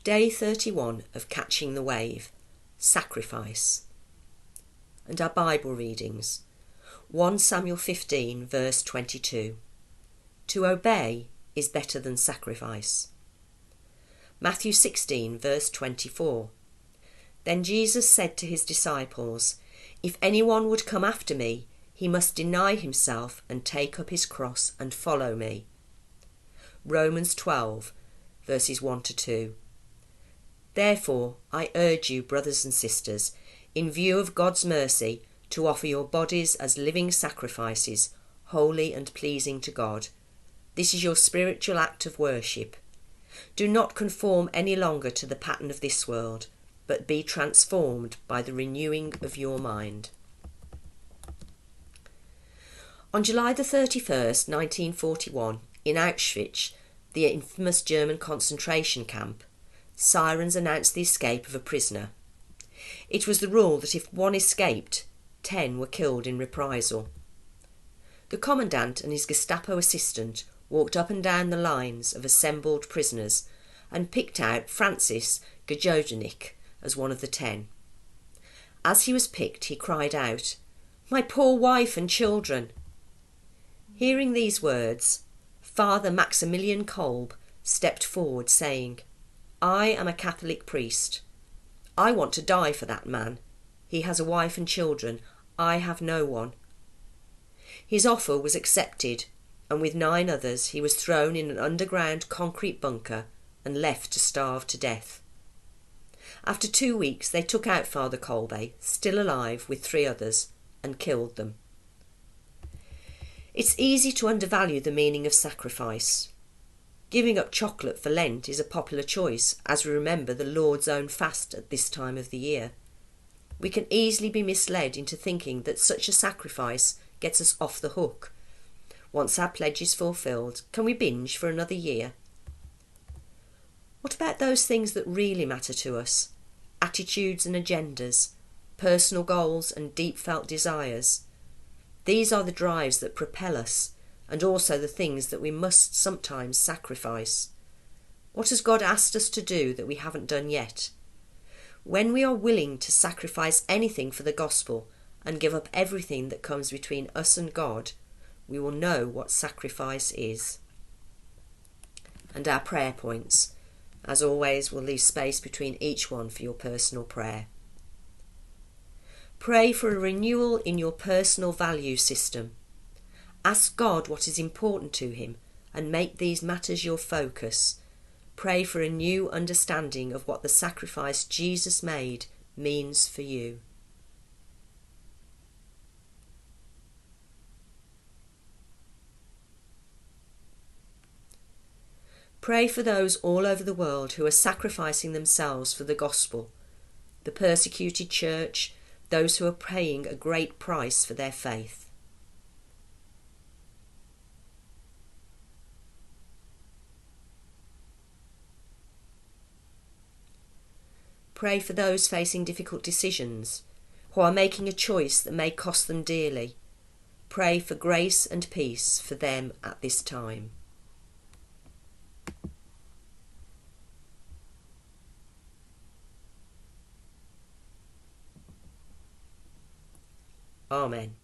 Day 31 of Catching the Wave, Sacrifice. And our Bible readings. 1 Samuel 15 verse 22. To obey is better than sacrifice. Matthew 16 verse 24. Then Jesus said to his disciples, If anyone would come after me, he must deny himself and take up his cross and follow me. Romans 12 verses 1 to 2. Therefore, I urge you, brothers and sisters, in view of God's mercy, to offer your bodies as living sacrifices, holy and pleasing to God. This is your spiritual act of worship. Do not conform any longer to the pattern of this world, but be transformed by the renewing of your mind. On July the 31st, 1941, in Auschwitz, the infamous German concentration camp, sirens announced the escape of a prisoner. It was the rule that if one escaped, 10 were killed in reprisal. The commandant and his Gestapo assistant walked up and down the lines of assembled prisoners and picked out Francis Gajodenik as one of the 10. As he was picked, he cried out, "My poor wife and children!" Hearing these words, Father Maximilian Kolb stepped forward saying, I am a Catholic priest. I want to die for that man. He has a wife and children. I have no one. His offer was accepted, and with 9 others he was thrown in an underground concrete bunker and left to starve to death. After 2 weeks they took out Father Kolbe, still alive, with 3 others, and killed them. It's easy to undervalue the meaning of sacrifice. Giving up chocolate for Lent is a popular choice as we remember the Lord's own fast at this time of the year. We can easily be misled into thinking that such a sacrifice gets us off the hook. Once our pledge is fulfilled, can we binge for another year? What about those things that really matter to us? Attitudes and agendas, personal goals and deep-felt desires. These are the drives that propel us, and also the things that we must sometimes sacrifice. What has God asked us to do that we haven't done yet? When we are willing to sacrifice anything for the gospel and give up everything that comes between us and God, we will know what sacrifice is. And our prayer points. As always, we'll leave space between each one for your personal prayer. Pray for a renewal in your personal value system. Ask God what is important to him and make these matters your focus. Pray for a new understanding of what the sacrifice Jesus made means for you. Pray for those all over the world who are sacrificing themselves for the gospel, the persecuted church, those who are paying a great price for their faith. Pray for those facing difficult decisions, who are making a choice that may cost them dearly. Pray for grace and peace for them at this time. Amen.